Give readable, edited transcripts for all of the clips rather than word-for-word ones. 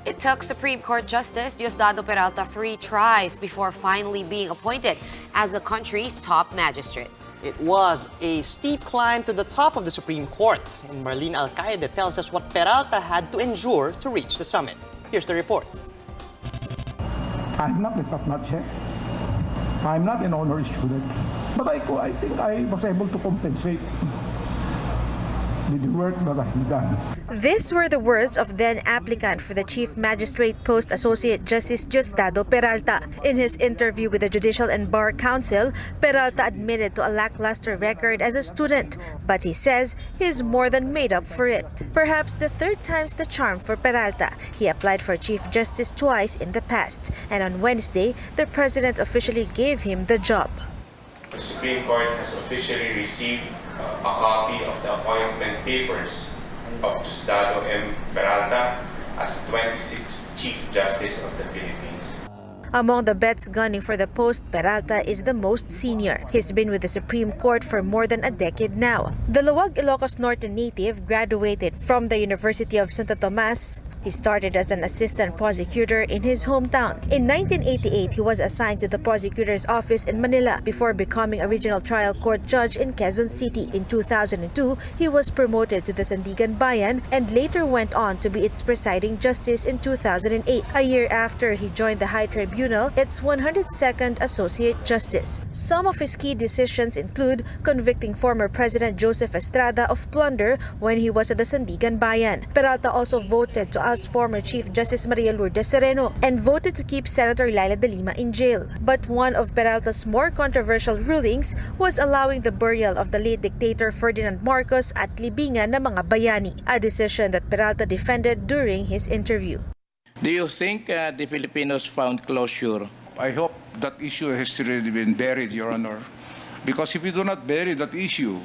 It took Supreme Court Justice Diosdado Peralta 3 tries before finally being appointed as the country's top magistrate. It was a steep climb to the top of the Supreme Court, and Marlene Alcaide tells us what Peralta had to endure to reach the summit. Here's the report. I'm not a top-notch chef. I'm not an honorary student. But I think I was able to compensate with the work that I've done. These were the words of then applicant for the Chief Magistrate post, Associate Justice Diosdado Peralta. In his interview with the Judicial and Bar Council, Peralta admitted to a lackluster record as a student, but he says he's more than made up for it. Perhaps the third time's the charm for Peralta. He applied for Chief Justice twice in the past, and on Wednesday, the President officially gave him the job. The Supreme Court has officially received a copy of the appointment papers of Diosdado M. Peralta as 26th Chief Justice of the Philippines. Among the bets gunning for the post, Peralta is the most senior. He's been with the Supreme Court for more than a decade now. The Luwag, Ilocos Norte native graduated from the University of Santo Tomas. He started as an assistant prosecutor in his hometown. In 1988, he was assigned to the prosecutor's office in Manila before becoming a regional trial court judge in Quezon City. In 2002, he was promoted to the Sandigan Bayan and later went on to be its presiding justice in 2008. A year after he joined the High Tribunal, its 102nd Associate Justice. Some of his key decisions include convicting former President Joseph Estrada of plunder when he was at the Sandigan Bayan. Peralta also voted to oust former Chief Justice Maria Lourdes Sereno and voted to keep Senator Laila de Lima in jail. But one of Peralta's more controversial rulings was allowing the burial of the late dictator Ferdinand Marcos at libingan ng mga bayani, a decision that Peralta defended during his interview. Do you think the Filipinos found closure? I hope that issue has already been buried, Your Honor. Because if we do not bury that issue,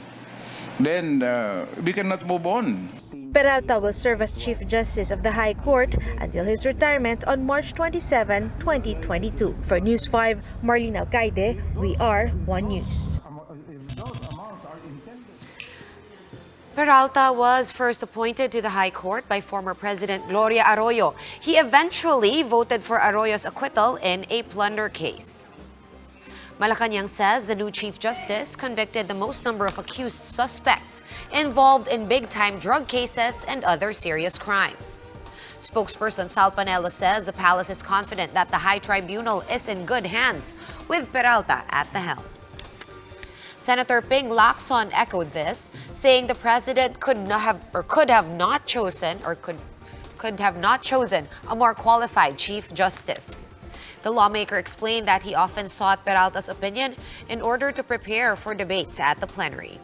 then we cannot move on. Peralta will serve as Chief Justice of the High Court until his retirement on March 27, 2022. For News 5, Marlene Alcaide, we are One News. Peralta was first appointed to the High Court by former President Gloria Arroyo. He eventually voted for Arroyo's acquittal in a plunder case. Malacanang says the new Chief Justice convicted the most number of accused suspects involved in big-time drug cases and other serious crimes. Spokesperson Sal Panelo says the palace is confident that the High Tribunal is in good hands with Peralta at the helm. Senator Ping Lacson echoed this, saying the president could have not chosen a more qualified Chief Justice. The lawmaker explained that he often sought Peralta's opinion in order to prepare for debates at the plenary.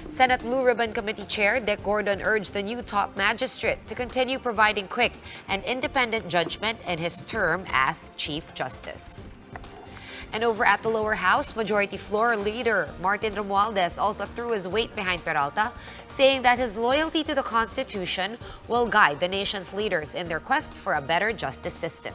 Senate Blue Ribbon Committee Chair Dick Gordon urged the new top magistrate to continue providing quick and independent judgment in his term as Chief Justice. And over at the lower house, Majority Floor Leader Martin Romualdez also threw his weight behind Peralta, saying that his loyalty to the Constitution will guide the nation's leaders in their quest for a better justice system.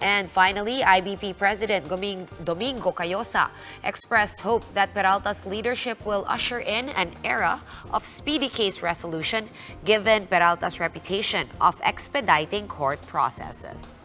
And finally, IBP President Domingo Cayosa expressed hope that Peralta's leadership will usher in an era of speedy case resolution given Peralta's reputation of expediting court processes.